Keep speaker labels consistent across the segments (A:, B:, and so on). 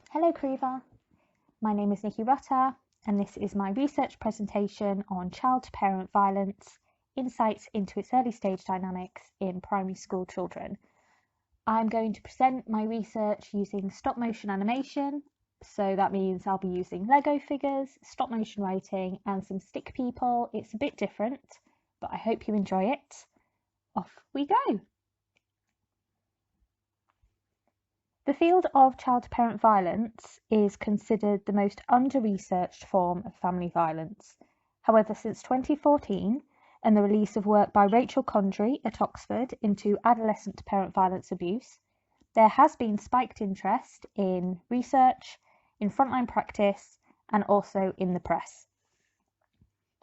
A: Hello CRiVA, my name is Nikki Rutter and this is my research presentation on child-to-parent violence, insights into its early stage dynamics in primary school children. I'm going to present my research using stop motion animation, so that means I'll be using Lego figures, stop motion writing and some stick people. It's a bit different, but I hope you enjoy it. Off we go! The field of child-to-parent violence is considered the most under-researched form of family violence. However, since 2014 and the release of work by Rachel Condry at Oxford into adolescent-to-parent violence abuse, there has been spiked interest in research, in frontline practice, and also in the press.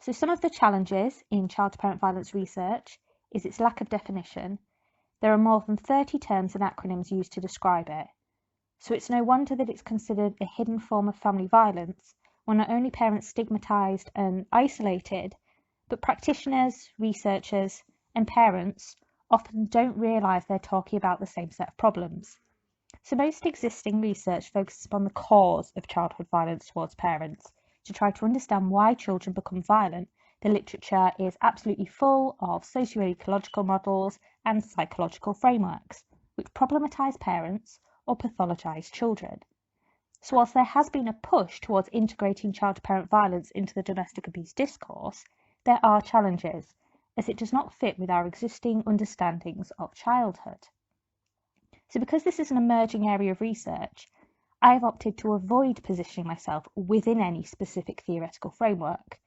A: So some of the challenges in child-to-parent violence research is its lack of definition. There are more than 30 terms and acronyms used to describe it. So it's no wonder that it's considered a hidden form of family violence when not only parents stigmatised and isolated, but practitioners, researchers and parents often don't realise they're talking about the same set of problems. So most existing research focuses upon the cause of childhood violence towards parents. To try to understand why children become violent, the literature is absolutely full of socio-ecological models and psychological frameworks, which problematise parents or pathologise children. So whilst there has been a push towards integrating child-to-parent violence into the domestic abuse discourse, there are challenges, as it does not fit with our existing understandings of childhood. So because this is an emerging area of research, I have opted to avoid positioning myself within any specific theoretical framework.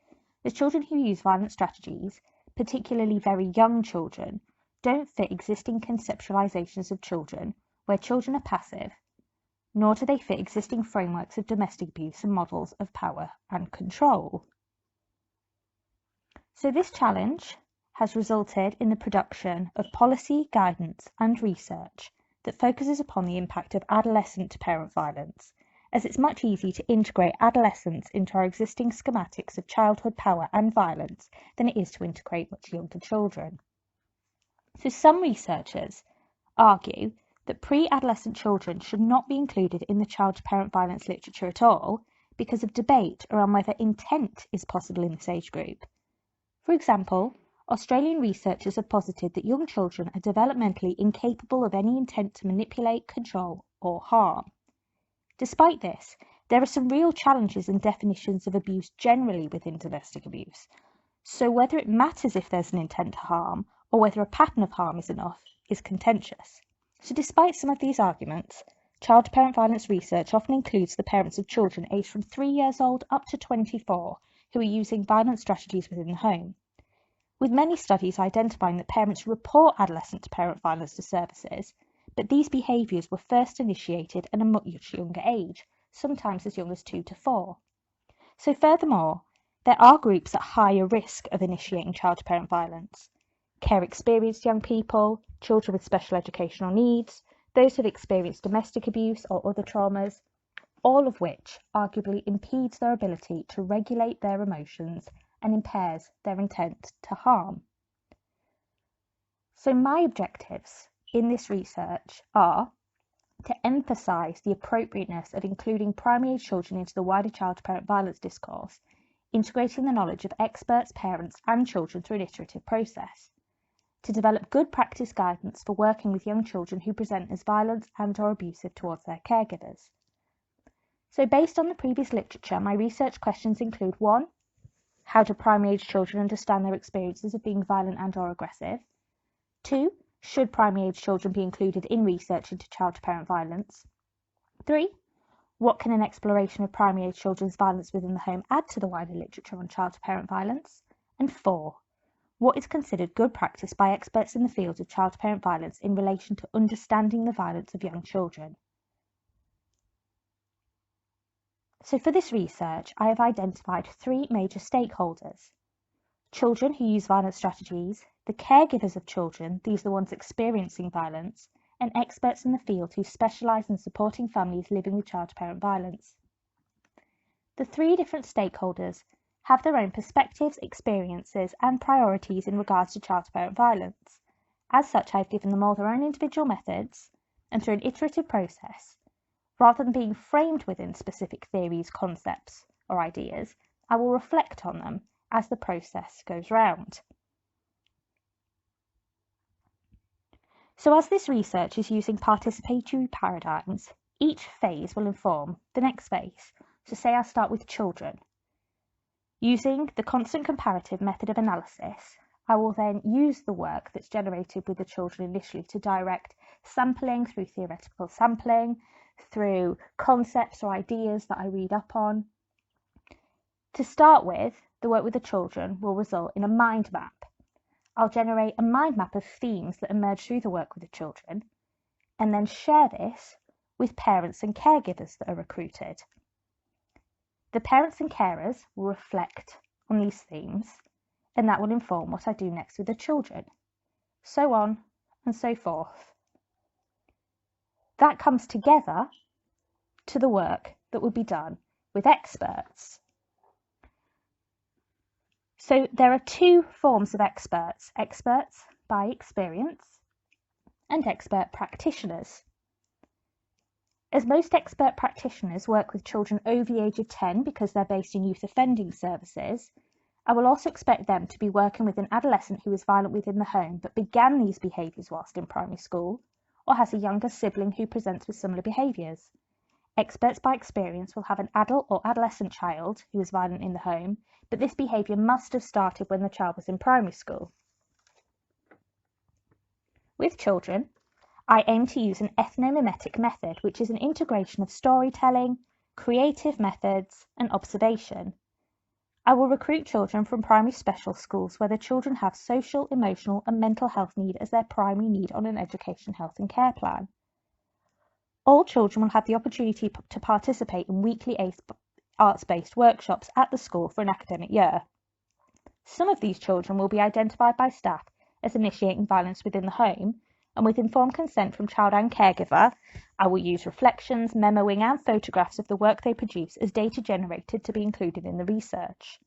A: The children who use violent strategies, particularly very young children, don't fit existing conceptualisations of children where children are passive, nor do they fit existing frameworks of domestic abuse and models of power and control. So this challenge has resulted in the production of policy, guidance and research that focuses upon the impact of adolescent-to-parent violence, as it's much easier to integrate adolescence into our existing schematics of childhood power and violence than it is to integrate much younger children. So some researchers argue that pre-adolescent children should not be included in the child-to-parent violence literature at all because of debate around whether intent is possible in this age group. For example, Australian researchers have posited that young children are developmentally incapable of any intent to manipulate, control, or harm. Despite this, there are some real challenges in definitions of abuse generally within domestic abuse. So whether it matters if there's an intent to harm or whether a pattern of harm is enough is contentious. So despite some of these arguments, child-to-parent violence research often includes the parents of children aged from 3 years old up to 24 who are using violent strategies within the home, with many studies identifying that parents report adolescent-to-parent violence to services, but these behaviours were first initiated at a much younger age, sometimes as young as 2 to 4. So furthermore, there are groups at higher risk of initiating child-to-parent violence: care-experienced young people, children with special educational needs, those who have experienced domestic abuse or other traumas, all of which arguably impedes their ability to regulate their emotions and impairs their intent to harm. So my objectives in this research are to emphasise the appropriateness of including primary age children into the wider child-to-parent violence discourse, integrating the knowledge of experts, parents and children through an iterative process, to develop good practice guidance for working with young children who present as violent and/or abusive towards their caregivers. So based on the previous literature, my research questions include 1. How do primary age children understand their experiences of being violent and/or aggressive? 2. Should primary age children be included in research into child-to-parent violence? 3. What can an exploration of primary age children's violence within the home add to the wider literature on child-to-parent violence? And 4. What is considered good practice by experts in the field of child-to-parent violence in relation to understanding the violence of young children? So for this research, I have identified 3 major stakeholders: children who use violent strategies, the caregivers of children, these are the ones experiencing violence, and experts in the field who specialise in supporting families living with child-to-parent violence. The 3 different stakeholders have their own perspectives, experiences and priorities in regards to child-to-parent violence. As such, I've given them all their own individual methods, and through an iterative process, Rather than being framed within specific theories, concepts, or ideas, I will reflect on them as the process goes round. So as this research is using participatory paradigms, each phase will inform the next phase. So say I start with children. Using the constant comparative method of analysis, I will then use the work that's generated with the children initially to direct sampling through theoretical sampling, through concepts or ideas that I read up on. To start with, the work with the children will result in a mind map. I'll generate a mind map of themes that emerge through the work with the children, and then share this with parents and caregivers that are recruited. The parents and carers will reflect on these themes, and that will inform what I do next with the children, so on and so forth. That comes together to the work that would be done with experts. So there are two forms of experts: experts by experience and expert practitioners. As most expert practitioners work with children over the age of 10 because they're based in youth offending services, I will also expect them to be working with an adolescent who was violent within the home but began these behaviours whilst in primary school, or has a younger sibling who presents with similar behaviours. Experts by experience will have an adult or adolescent child who was violent in the home, but this behaviour must have started when the child was in primary school. With children, I aim to use an ethnomimetic method, which is an integration of storytelling, creative methods, and observation. I will recruit children from primary special schools where the children have social, emotional, and mental health need as their primary need on an education, health, and care plan. All children will have the opportunity to participate in weekly arts-based workshops at the school for an academic year. Some of these children will be identified by staff as initiating violence within the home, and with informed consent from child and caregiver, I will use reflections, memoing, and photographs of the work they produce as data generated to be included in the research.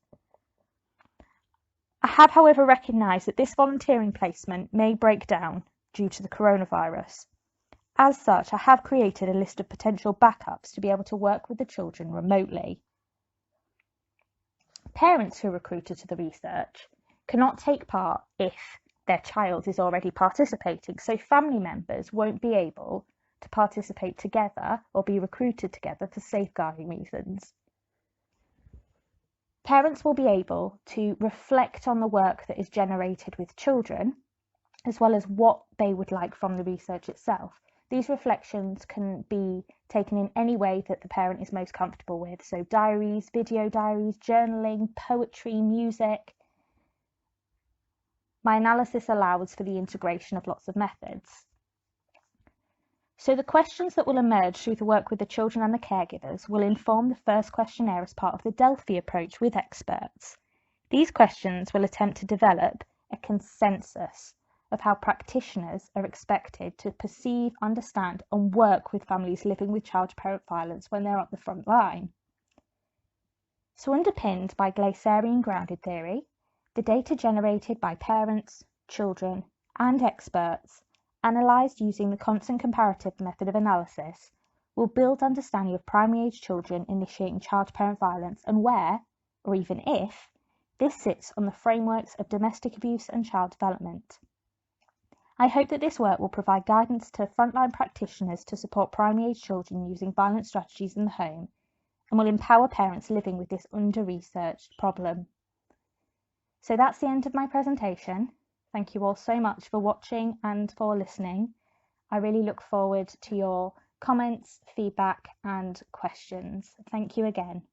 A: I have, however, recognised that this volunteering placement may break down due to the coronavirus. As such, I have created a list of potential backups to be able to work with the children remotely. Parents who are recruited to the research cannot take part if their child is already participating, so family members won't be able to participate together or be recruited together for safeguarding reasons. Parents will be able to reflect on the work that is generated with children, as well as what they would like from the research itself. These reflections can be taken in any way that the parent is most comfortable with, so diaries, video diaries, journaling, poetry, music. My analysis allows for the integration of lots of methods. So the questions that will emerge through the work with the children and the caregivers will inform the first questionnaire as part of the Delphi approach with experts. These questions will attempt to develop a consensus of how practitioners are expected to perceive, understand, and work with families living with child-to-parent violence when they're at the front line. So underpinned by Gleisserian grounded theory, the data generated by parents, children, and experts, analysed using the constant comparative method of analysis, will build understanding of primary age children initiating child-to-parent violence and where, or even if, this sits on the frameworks of domestic abuse and child development. I hope that this work will provide guidance to frontline practitioners to support primary age children using violence strategies in the home, and will empower parents living with this under-researched problem. So that's the end of my presentation. Thank you all so much for watching and for listening. I really look forward to your comments, feedback, and questions. Thank you again.